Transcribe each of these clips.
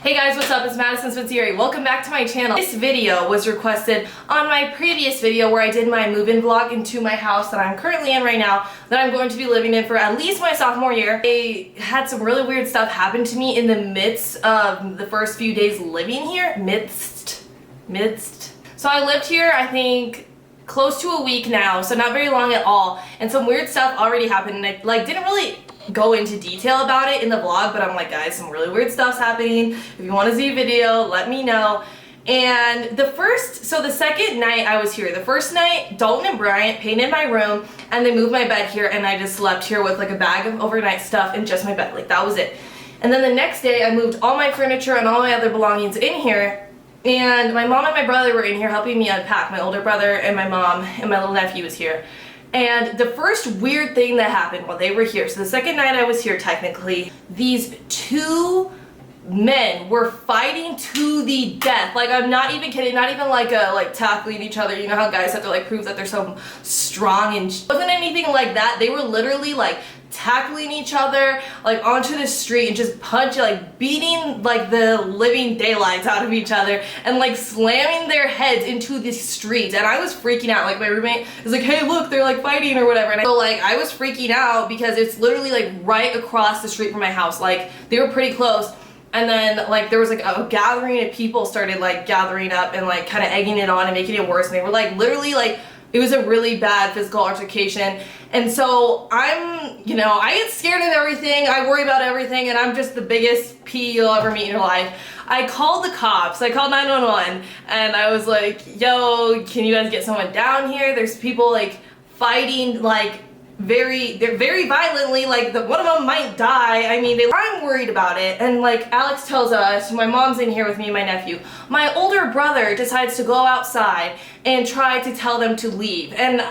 Hey guys, what's up? It's Madison Spensieri. Welcome back to my channel. This video was requested on my previous video where I did my move-in vlog into my house that I'm currently in right now, that I'm going to be living in for at least my sophomore year. I had some really weird stuff happen to me in the midst of the first few days living here. So I lived here, I think, close to a week now, so not very long at all, and some weird stuff already happened, and I didn't really go into detail about it in the vlog, but I'm like, guys, some really weird stuff's happening. If you want to see a video, let me know. And the second night I was here, the first night, Dalton and Bryant painted my room, and they moved my bed here, and I just slept here with like a bag of overnight stuff and just my bed, like that was it. And then the next day I moved all my furniture and all my other belongings in here, and my mom and my brother were in here helping me unpack. My older brother and my mom and my little nephew was here. And the first weird thing that happened while they were here, so the second night I was here technically, these two men were fighting to the death. Like, I'm not even kidding, not even like tackling each other. You know how guys have to like prove that they're so strong, and it wasn't anything like that. They were literally like tackling each other like onto the street and just punching, like beating like the living daylights out of each other and like slamming their heads into the street. And I was freaking out. Like, my roommate was like, hey look, they're like fighting or whatever, and so like I was freaking out because it's literally like right across the street from my house. Like, they were pretty close. And then like there was like a gathering of people started like gathering up and like kind of egging it on and making it worse, and they were like literally like, it was a really bad physical altercation. And so I get scared of everything, I worry about everything, and I'm just the biggest P you'll ever meet in your life. I called the cops, I called 911, and I was like, yo, can you guys get someone down here? There's people like fighting like they're very violently, like one of them might die. I mean, I'm worried about it. And like Alex tells us, my mom's in here with me and my nephew, my older brother decides to go outside and try to tell them to leave, and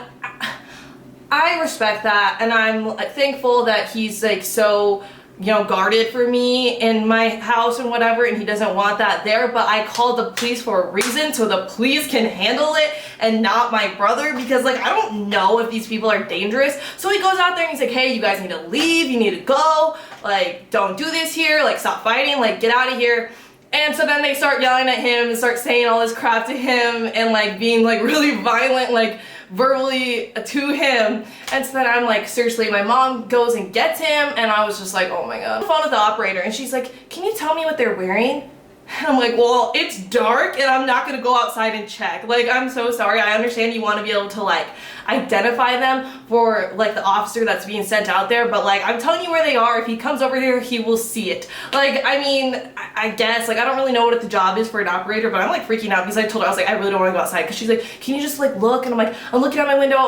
I respect that, and I'm thankful that he's like so, you know, guarded for me in my house and whatever, and he doesn't want that there. But I called the police for a reason, so the police can handle it and not my brother, because like I don't know if these people are dangerous. So he goes out there and he's like, hey, you guys need to leave, you need to go, like don't do this here, like stop fighting, like get out of here. And so then they start yelling at him and start saying all this crap to him and like being like really violent, like verbally to him. And so then I'm like, seriously, my mom goes and gets him, and I was just like, oh my god. On the phone with the operator, and she's like, can you tell me what they're wearing? And I'm like, well, it's dark and I'm not gonna go outside and check. Like, I'm so sorry. I understand you want to be able to like identify them for like the officer that's being sent out there, but like I'm telling you where they are. If he comes over here, he will see it. Like, I mean, I guess, like I don't really know what the job is for an operator, but I'm like freaking out because I told her, I was like, I really don't want to go outside, because she's like, can you just like look? And I'm like, I'm looking out my window,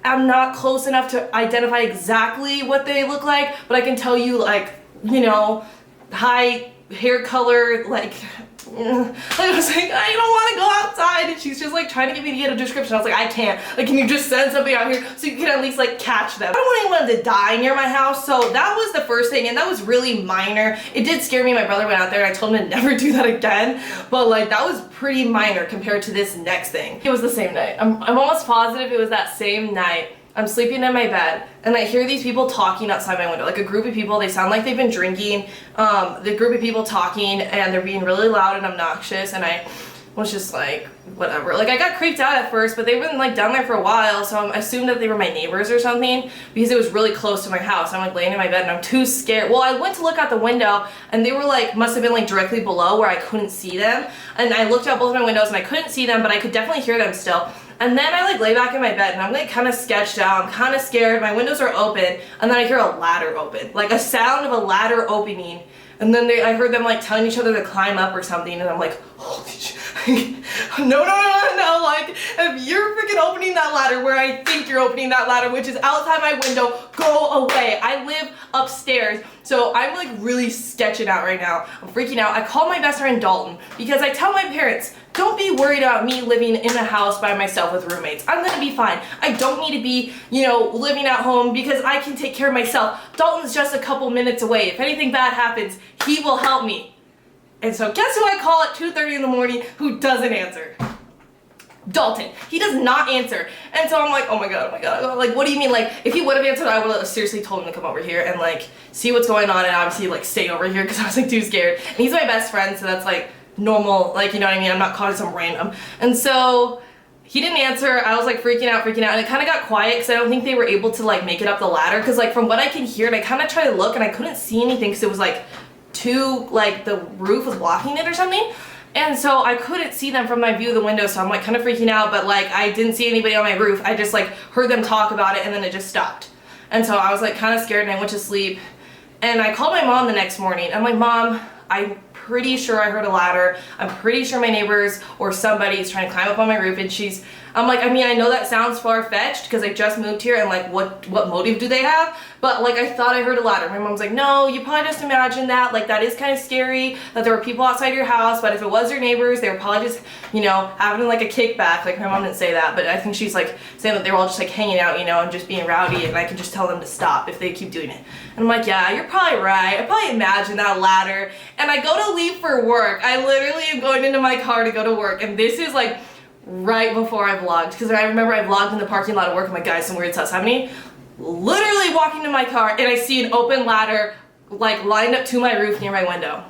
I'm not close enough to identify exactly what they look like, but I can tell you, like, you know, height, hair color, like I was like, I don't want to go outside, and she's just like trying to get me to get a description. I was like, I can't. Like, can you just send somebody out here so you can at least like catch them? I don't want anyone to die near my house. So that was the first thing, and that was really minor. It did scare me. My brother went out there and I told him to never do that again, but like that was pretty minor compared to this next thing. It was the same night. I'm almost positive it was that same night. I'm sleeping in my bed, and I hear these people talking outside my window, like a group of people. They sound like they've been drinking. The group of people talking, and they're being really loud and obnoxious, and I was just like, whatever. Like, I got creeped out at first, but they've been like down there for a while, so I assumed that they were my neighbors or something, because it was really close to my house. I'm like laying in my bed and I'm too scared. Well, I went to look out the window, and they were like, must have been like directly below where I couldn't see them, and I looked out both of my windows and I couldn't see them, but I could definitely hear them still. And then I like lay back in my bed and I'm like kind of sketched out, I'm kind of scared, my windows are open, and then I hear a ladder open, like a sound of a ladder opening, and then I heard them like telling each other to climb up or something, and I'm like, holy shit. No, like, if you're freaking opening that ladder where I think you're opening that ladder, which is outside my window, go away. I live upstairs, so I'm like really sketching out right now. I'm freaking out. I call my best friend Dalton because I tell my parents, don't be worried about me living in a house by myself with roommates. I'm gonna be fine. I don't need to be, you know, living at home because I can take care of myself. Dalton's just a couple minutes away. If anything bad happens, he will help me. And so guess who I call at 2:30 in the morning who doesn't answer? Dalton. He does not answer. And so I'm like, oh my god, like, what do you mean? Like, if he would have answered, I would have seriously told him to come over here and like see what's going on, and obviously like stay over here because I was like too scared. And he's my best friend, so that's like normal, like, you know what I mean? I'm not calling some random. And so he didn't answer. I was like freaking out, and it kind of got quiet because I don't think they were able to like make it up the ladder, because like from what I can hear, and I kind of tried to look and I couldn't see anything because it was like like the roof was blocking it or something. And so I couldn't see them from my view of the window, so I'm like kind of freaking out, but like I didn't see anybody on my roof. I just like heard them talk about it, and then it just stopped. And so I was like kind of scared, and I went to sleep. And I called my mom the next morning. I'm like, Mom, I'm pretty sure I heard a ladder. I'm pretty sure my neighbors or somebody is trying to climb up on my roof. And I'm like, I mean, I know that sounds far-fetched because I just moved here, and like what motive do they have? But like I thought I heard a ladder. My mom's like, no, you probably just imagined that. Like that is kind of scary that there were people outside your house, but if it was your neighbors, they were probably just, you know, having like a kickback. Like my mom didn't say that, but I think she's like saying that they were all just like hanging out, you know, and just being rowdy, and I can just tell them to stop if they keep doing it. And I'm like, yeah, you're probably right. I probably imagined that ladder. And I go to leave for work. I literally am going into my car to go to work, and this is like right before I vlogged, because I remember I vlogged in the parking lot at work. I'm like, guys, some weird stuff's happening. Literally walking to my car, and I see an open ladder like lined up to my roof near my window.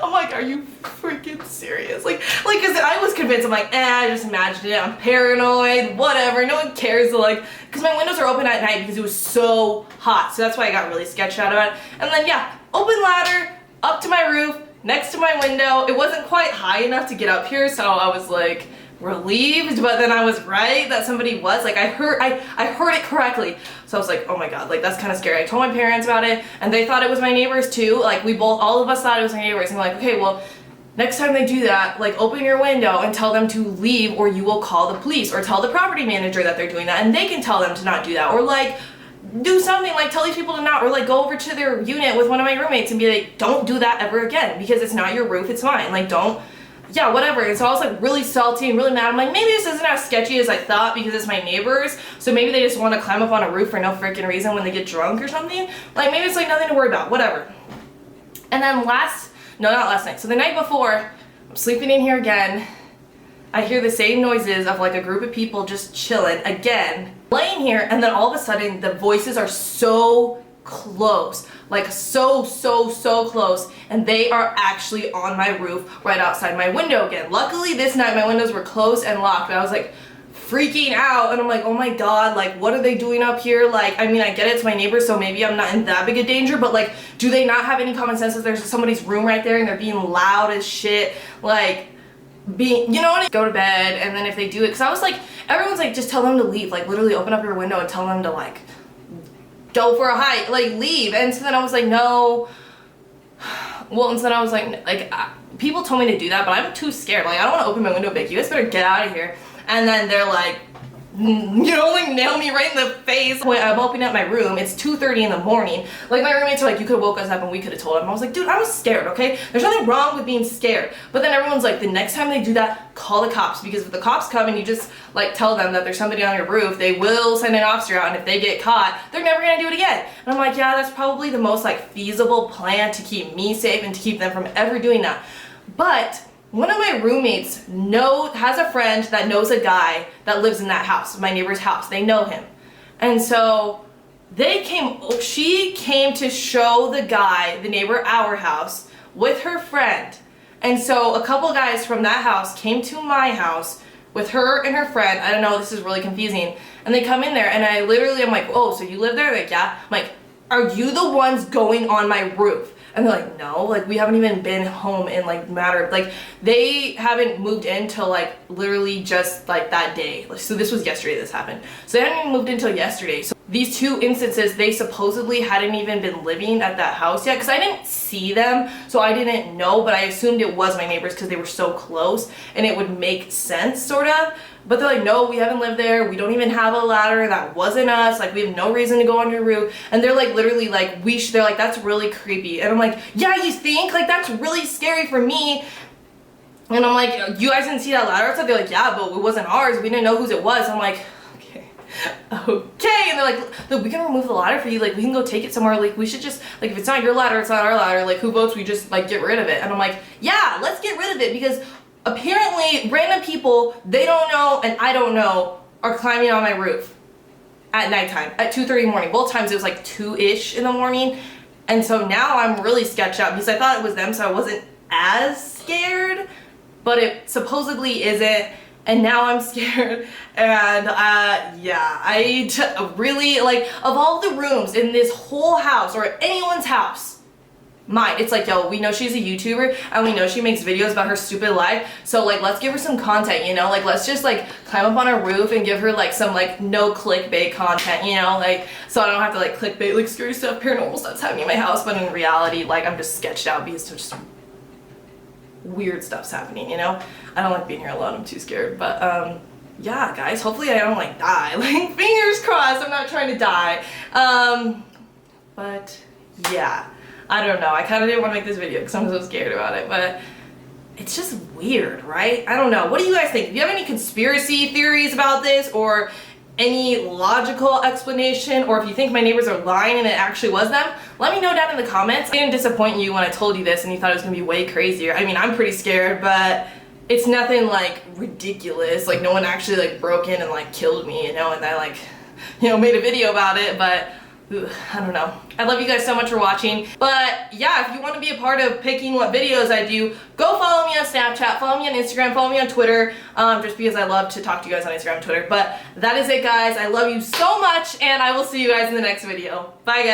I'm like, are you freaking serious? Like, cause I was convinced. I'm like, I just imagined it. I'm paranoid, whatever. No one cares. Like, cause my windows are open at night because it was so hot. So that's why I got really sketched out about it. And then yeah, open ladder up to my roof, next to my window. It wasn't quite high enough to get up here, so I was like relieved, but then I was right that somebody was like, I heard it correctly. So I was like, oh my god, like that's kind of scary. I told my parents about it, and they thought it was my neighbors too. Like all of us thought it was my neighbors, and we're like, okay, well, next time they do that, like open your window and tell them to leave, or you will call the police, or tell the property manager that they're doing that, and they can tell them to not do that, or like do something, like tell these people to not, or like go over to their unit with one of my roommates and be like, don't do that ever again, because it's not your roof, it's mine. Like don't, yeah, whatever. And so I was like really salty and really mad. I'm like, maybe this isn't as sketchy as I thought because it's my neighbors, so maybe they just want to climb up on a roof for no freaking reason when they get drunk or something. Like maybe it's like nothing to worry about, whatever. And then not last night, so the night before, I'm sleeping in here again. I hear the same noises of like a group of people just chilling again, laying here, and then all of a sudden the voices are so close, like so close, and they are actually on my roof right outside my window again. Luckily this night my windows were closed and locked, but I was like freaking out, and I'm like, oh my god, like what are they doing up here? Like, I mean, I get it's my neighbors, so maybe I'm not in that big a danger, but like, do they not have any common sense that there's somebody's room right there and they're being loud as shit? Like, you know what, go to bed, and then if they do it, because I was like, everyone's like, just tell them to leave, like literally open up your window and tell them to like go for a hike, like leave. And so then I was like, no. Well, and so then I was like people told me to do that, but I'm too scared. Like I don't want to open my window big. You guys better get out of here. And then they're like, you know, like nail me right in the face. When I'm opening up my room, it's 2:30 in the morning. Like my roommates are like, you could have woke us up and we could have told them. I was like, dude, I was scared, okay? There's nothing wrong with being scared. But then everyone's like, the next time they do that, call the cops, because if the cops come and you just like tell them that there's somebody on your roof, they will send an officer out, and if they get caught, they're never gonna do it again. And I'm like, yeah, that's probably the most like feasible plan to keep me safe and to keep them from ever doing that. But one of my roommates has a friend that knows a guy that lives in that house, my neighbor's house. They know him. And so she came to show the guy, the neighbor, our house with her friend. And so a couple guys from that house came to my house with her and her friend. I don't know, this is really confusing. And they come in there, and I'm like, oh, so you live there? Like, yeah. I'm like, are you the ones going on my roof? And they're like, no, like we haven't even been home in like like they haven't moved in till like literally just like that day. So this was yesterday this happened. So they hadn't even moved in till yesterday. So these two instances, they supposedly hadn't even been living at that house yet, because I didn't see them, so I didn't know, but I assumed it was my neighbors because they were so close and it would make sense sort of. But they're like, no, we haven't lived there, we don't even have a ladder, that wasn't us, like we have no reason to go on your roof. And they're like literally like, they're like, that's really creepy. And I'm like, yeah, you think? Like that's really scary for me. And I'm like, you guys didn't see that ladder outside? They're like, yeah, but it wasn't ours, we didn't know whose it was. I'm like, okay. okay. And they're like, look, we can remove the ladder for you. Like, we can go take it somewhere. Like, we should just, like, if it's not your ladder, it's not our ladder. Like, who votes? We just, like, get rid of it. And I'm like, yeah, let's get rid of it, because apparently random people they don't know and I don't know are climbing on my roof at nighttime at 2:30 in the morning. Both times it was like 2-ish in the morning. And so now I'm really sketched out because I thought it was them, so I wasn't as scared, but it supposedly isn't. And now I'm scared. And yeah, really, like, of all the rooms in this whole house or anyone's house, mine, it's like, yo, we know she's a YouTuber and we know she makes videos about her stupid life, so like, let's give her some content, you know, like, let's just like climb up on her roof and give her like some like no clickbait content, you know, like, so I don't have to like clickbait like scary stuff, paranormal stuff's happening in my house, but in reality, like, I'm just sketched out because just weird stuff's happening, you know. I don't like being here alone, I'm too scared. But yeah, guys, hopefully I don't like die. Like, fingers crossed, I'm not trying to die. But yeah, I don't know. I kind of didn't want to make this video because I'm so scared about it, but it's just weird, right? I don't know. What do you guys think? Do you have any conspiracy theories about this, or any logical explanation, or if you think my neighbors are lying and it actually was them, let me know down in the comments. I didn't disappoint you when I told you this and you thought it was gonna be way crazier. I mean, I'm pretty scared, but it's nothing like ridiculous. Like, no one actually like broke in and like killed me, you know, and I like, you know, made a video about it, but I don't know. I love you guys so much for watching. But yeah, if you want to be a part of picking what videos I do, go follow me on Snapchat, follow me on Instagram, follow me on Twitter, just because I love to talk to you guys on Instagram and Twitter. But that is it, guys. I love you so much, and I will see you guys in the next video. Bye, guys.